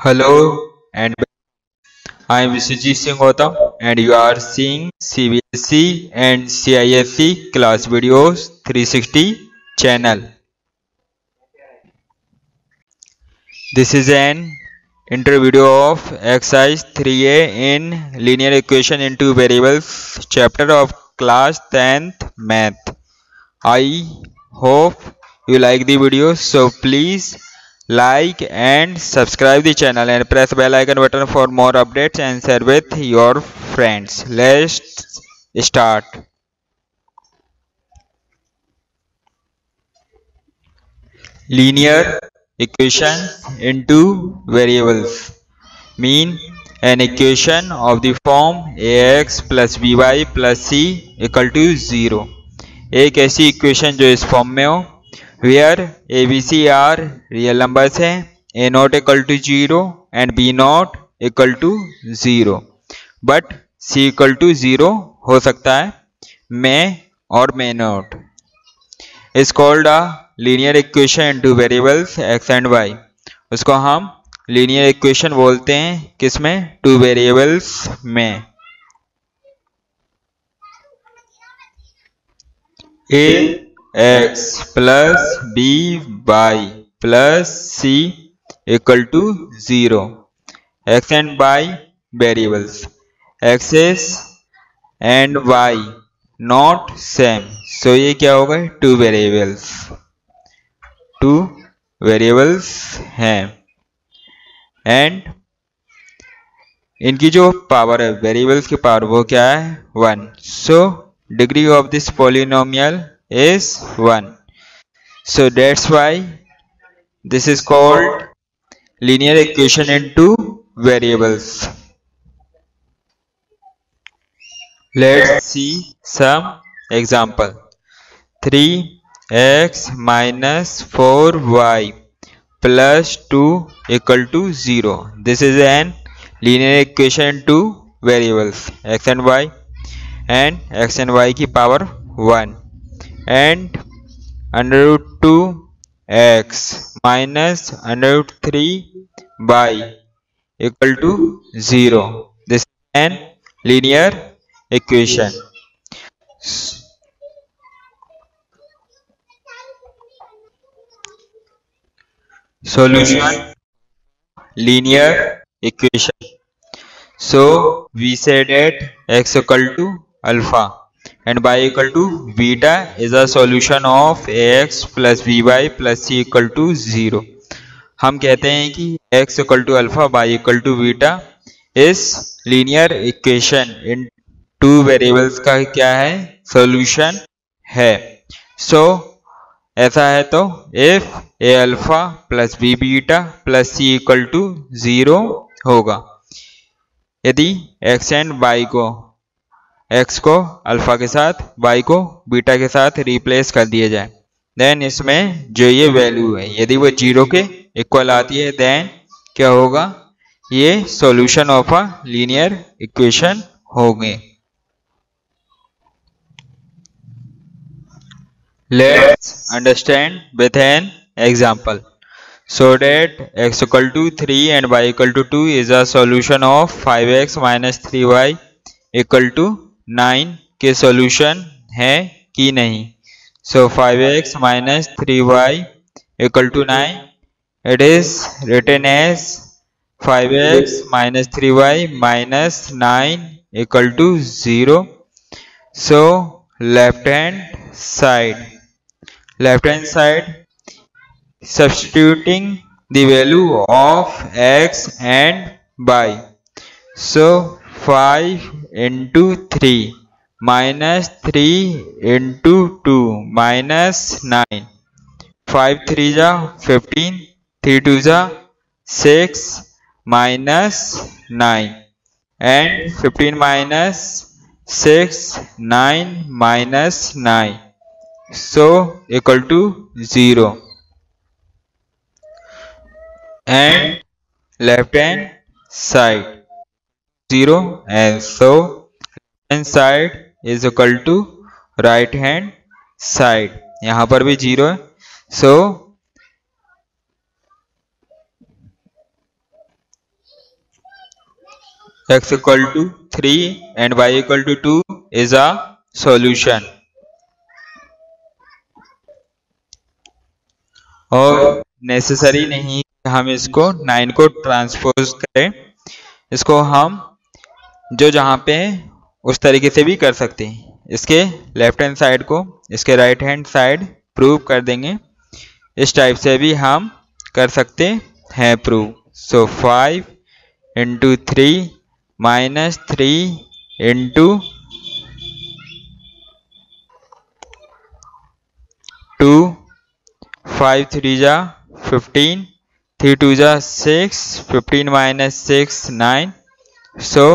Hello, and I am Vishwajit Singh Gautam, and you are seeing CBSE and CISE class videos 360 channel. This is an intro video of exercise 3A in linear equation into variables chapter of class 10th math. I hope you like the video, so please like and subscribe the channel and press bell icon button for more updates and share with your friends. Let's start. Linear equations into variables mean an equation of the form ax plus by plus c equal to 0. एक ऐसी equation जो इस form में हो where ABC are real numbers हैं, A not equal to 0 and B not equal to 0, but C equal to 0 हो सकता है, may और may not. is called a linear equation into variables x and y. उसको हम linear equation बोलते हैं किसमें? टू वेरिएबल्स में. ax plus by plus c equal to 0. x and y variables. axis and y not same. So ये क्या होगा? To variables हैं एंड इनकी जो पावर है वेरिएबल्स की पावर वो क्या है? 1. सो degree of this polynomial is 1. So that's why this is called linear equation into variables. Let's see some example. 3x minus 4y plus 2 equal to 0. This is an linear equation into variables x and y. And x and y की power 1 and under root 2 x minus under root 3 y equal to 0. This is an linear equation. Solution linear equation. So we said that x equal to alpha and y equal to beta is a solution of ax plus by plus c equal to 0. हम कहते हैं कि x equal to alpha, y equal to beta इस linear equation in two variables का क्या है? Solution है. सो ऐसा है तो if a alpha plus b beta plus c equal to 0 होगा. यदि x एंड y को x को अल्फा के साथ y को बीटा के साथ रिप्लेस कर दिया जाए, देन इसमें जो ये वैल्यू है यदि वो 0 के इक्वल आती है देन क्या होगा? ये solution of a linear equation होंगे. Let's understand with an example. So that x equal to 3 and y equal to 2 is a solution of 5x minus 3y equal to 9 के solution है कि नहीं? So 5x minus 3y equal to 9. It is written as 5x minus 3y minus 9 equal to 0. So left hand side substituting the value of x and y. So 5 into 3 minus 3 into 2 minus 9. 5 3 जा 15, 3 2 जा 6 minus 9 and 15 minus 6 9 minus 9. So equal to 0 and left hand side 0 and so left hand side is equal to right hand side. यहाँ पर भी 0 है. So x equal to 3 and y equal to 2 is a solution. और necessary नहीं हम इसको 9 को transpose करें, इसको हम जो जहाँ पे उस तरीके से भी कर सकते हैं। इसके लेफ्ट हैंड साइड को इसके राइट हैंड साइड प्रूव कर देंगे, इस टाइप से भी हम कर सकते हैं प्रूव। सो 5 इंटू 3 माइनस 3 इंटू 2, 5 3 जा 15, 3 2 जा 6, 15 minus 6 9। So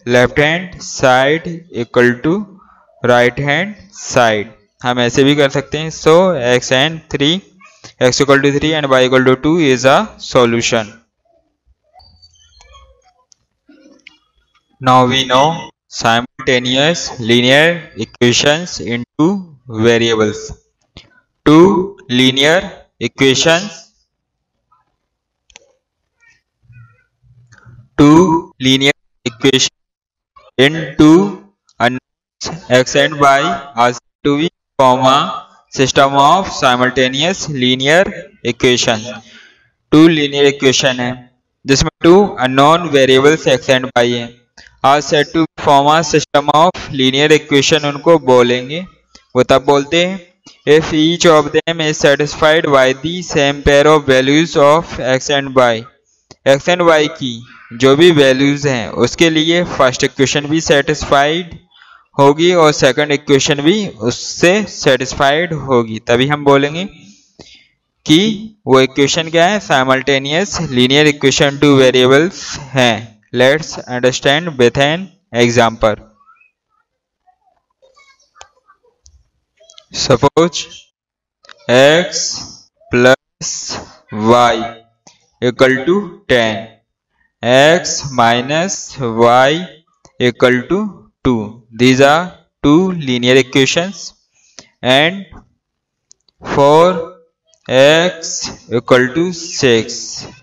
left hand side equal to right hand side, हम ऐसे भी कर सकते हैं। सो x equal to 3 and y equal to 2 is a solution. Now we know simultaneous linear equations in two variables. Two linear equations in two unknowns x and y are said to be form a system of simultaneous linear equation. Two linear equation है जिसमें two unknown variables x and y है, are said to form a system of linear equation उनको बोलेंगे, वो तब बोलते हैं if each of them is satisfied by the same pair of values of x and y. x and y की जो भी वैल्यूज हैं उसके लिए फर्स्ट इक्वेशन भी सेटिस्फाइड होगी और सेकंड इक्वेशन भी उससे सेटिस्फाइड होगी, तभी हम बोलेंगे कि वो इक्वेशन क्या है, simultaneous linear equation two variables हैं। Let's understand with an example. Suppose x plus y equal to 10, x minus y equal to 2. These are two linear equations, and for x equal to 6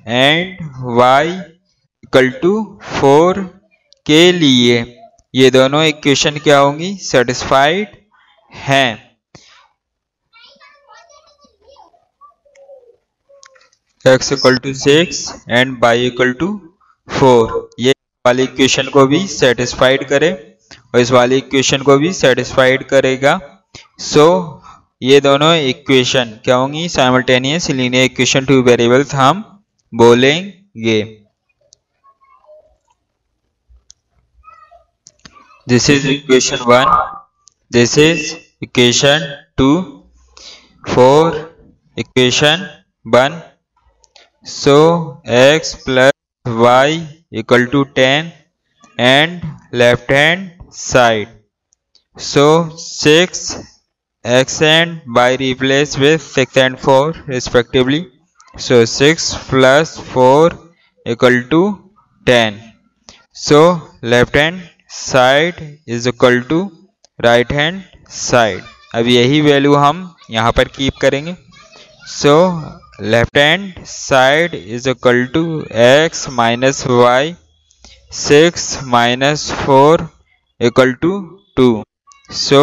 and y equal to 4 के लिए ये दोनों equation क्या होंगी, satisfied हैं। x equal to 6 and y equal to 4 ये वाली equation को भी सेटिस्फाइड करे और इस वाली इक्वेशन को भी सेटिस्फाइड करेगा। सो ये दोनों इक्वेशन क्या होंगी, simultaneous linear equation two variables हम बोलेंगे। This is equation 1, this is equation 2 for equation 1। So x plus y equal to 10 and left hand side. So 6 x and y replace with 6 and 4 respectively. So 6 plus 4 equal to 10. So left hand side is equal to right hand side. अब यही value हम यहाँ पर keep करेंगे। So left hand side is equal to x minus y, 6 minus 4 equal to 2. So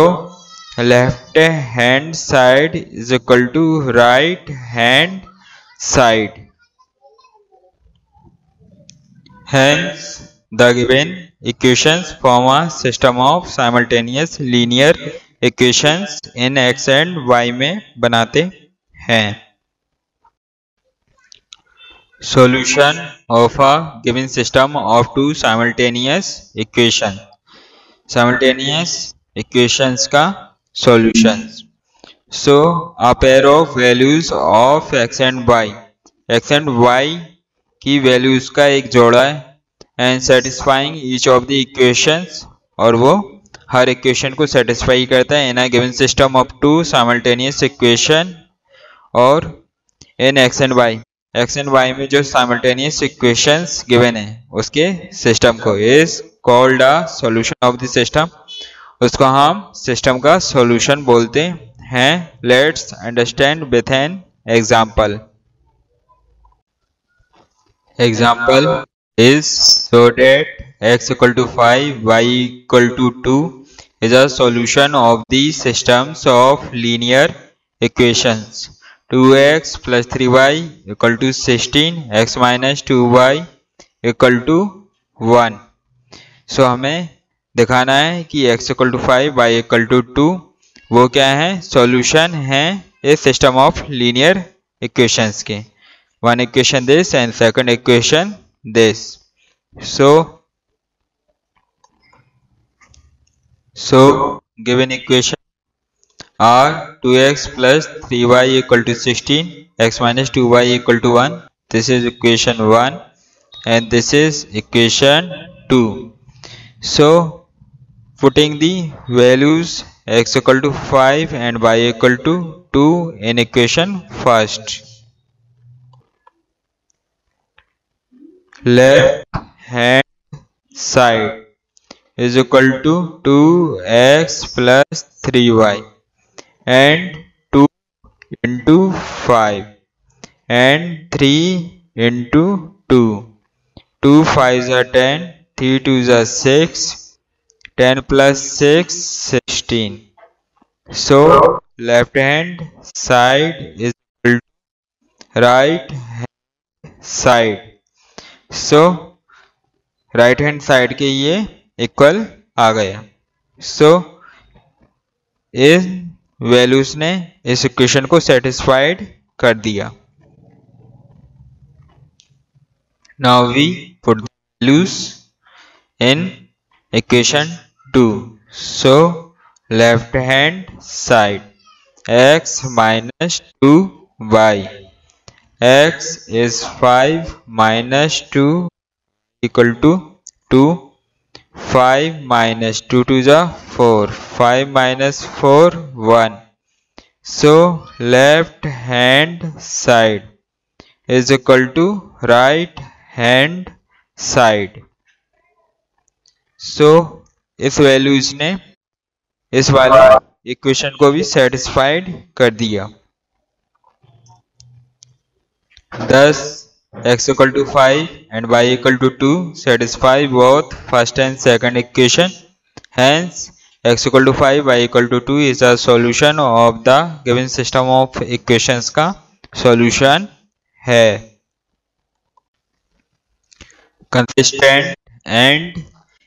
left hand side is equal to right hand side. Hence the given equations form a system of simultaneous linear equations in x and y में बनाते हैं। Solution of a given system of two simultaneous equation. Simultaneous equations का solutions. So a pair of values of x and y की values का एक जोड़ा है and satisfying each of the equations, और वो हर equation को satisfy करता है in a given system of two simultaneous equation और in x and y में जो साइमल्टेनियस इक्वेशंस गिवन है उसके सिस्टम को is called a solution of the system, उसको हम सिस्टम का सॉल्यूशन बोलते हैं। Let's understand with an example. Example is so that x equal to 5, y equal to 2 is a solution of the systems of linear equations. 2x plus 3y equal to 16, x minus 2y equal to 1. So हमें दिखाना है कि x equal to 5, y equal to 2 वो क्या है, solution है इस system of linear equations के. One equation this and second equation this. So given equation are 2x plus 3y equal to 16, x minus 2y equal to 1. This is equation 1 and this is equation 2. So putting the values x equal to 5 and y equal to 2 in equation first. Left hand side is equal to 2x plus 3y and 2 into 5 and 3 into 2. 2 5s are 10, 3 2s are 6, 10 plus 6 16. So left hand side is equal to right hand side. So right hand side के ये equal आ गया. सो इन values ने इस equation को satisfied कर दिया. Now we put the values in equation 2. So left hand side x minus 2y, x is 5 minus 2 equal to 2, 5 minus 2 to the 4, 5 minus 4 1. So left hand side is equal to right hand side. So इस values ने इस वाले equation को भी satisfied कर दिया. Thus x equal to 5 and y equal to 2 satisfy both first and second equation. Hence x equal to 5, y equal to 2 is a solution of the given system of equations का solution है. Consistent and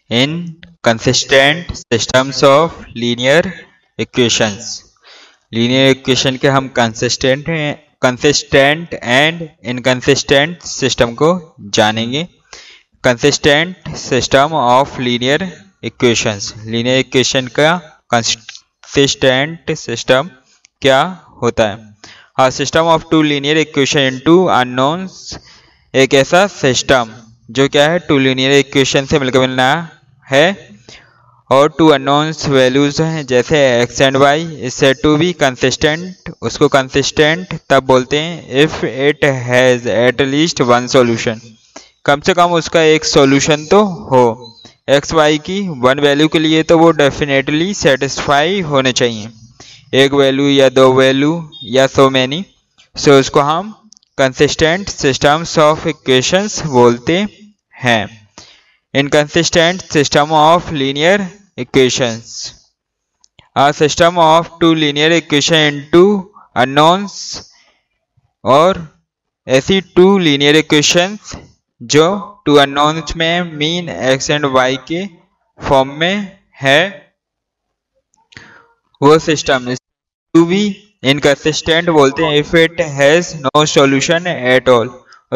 inconsistent systems of linear equations. Linear equation के हम consistent and inconsistent system को जानेंगे. Consistent system of linear equations. Linear equation का consistent system क्या होता है? A system of two linear equation in two unknowns. एक ऐसा सिस्टम जो क्या है, टू लीनियर इक्वेशन से मिलकर मिलना है और टू अननोन्स वैल्यूज हैं जैसे x and y is said to be consistent. उसको कंसिस्टेंट तब बोलते हैं if it has at least one solution. कम से कम उसका एक सॉल्यूशन तो हो. x y की वन वैल्यू के लिए तो वो डेफिनेटली सेटिस्फाई होने चाहिए. एक वैल्यू या दो वैल्यू या सो मैनी. सो उसको हम कंसिस्टेंट सिस्टम्स ऑफ इक्वेशंस बोलते हैं. Inconsistent system of linear equations. A system of two linear equation into unknowns और ऐसी two linear equations जो two unknowns में मीन x and y के फॉर्म में है, वो सिस्टम to be inconsistent बोलते हैं if it has no solution at all.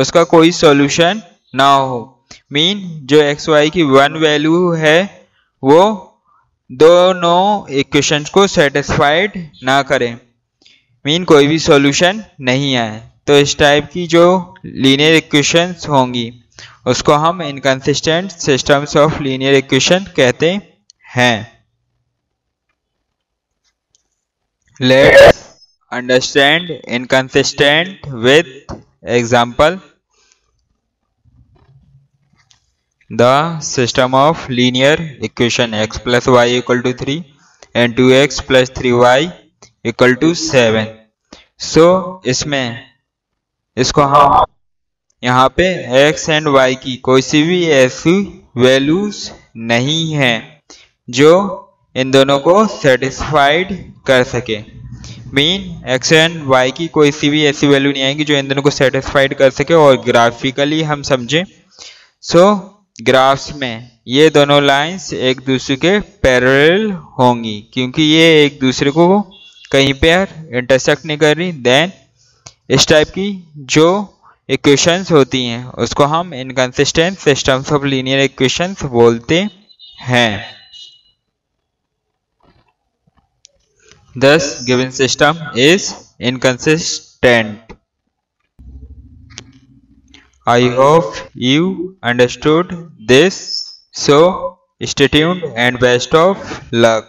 उसका कोई सॉल्यूशन ना हो. मीन जो एक्स वाई की वन वैल्यू है वो दोनों इक्वेशंस को सेटिस्फाइड ना करें. मीन कोई भी सॉल्यूशन नहीं आए. तो इस टाइप की जो लीनियर इक्वेशंस होंगी उसको हम inconsistent systems of linear equation कहते हैं. Let's understand inconsistent with example. The system of linear equation x plus y equal to 3 and 2x plus 3y equal to 7. So इसमें इसको हम यहाँ पे x एंड y की कोई सी भी ऐसी वैल्यूज नहीं है जो इन दोनों को सेटिस्फाइड कर सके। मीन x एंड y की कोई सी भी ऐसी वैल्यू नहीं आएगी जो इन दोनों को सेटिस्फाइड कर सके। और ग्राफिकली हम समझें सो ग्राफ्स में ये दोनों लाइंस एक दूसरे के पैरेलल होंगी क्योंकि ये एक दूसरे को कहीं पर इंटरसेक्ट नहीं कर रही। देन इस टाइप की जो इक्वेशंस होती हैं उसको हम inconsistent systems of linear equations बोलते हैं। Thus, given system is inconsistent. I hope you understood this. So, stay tuned and best of luck.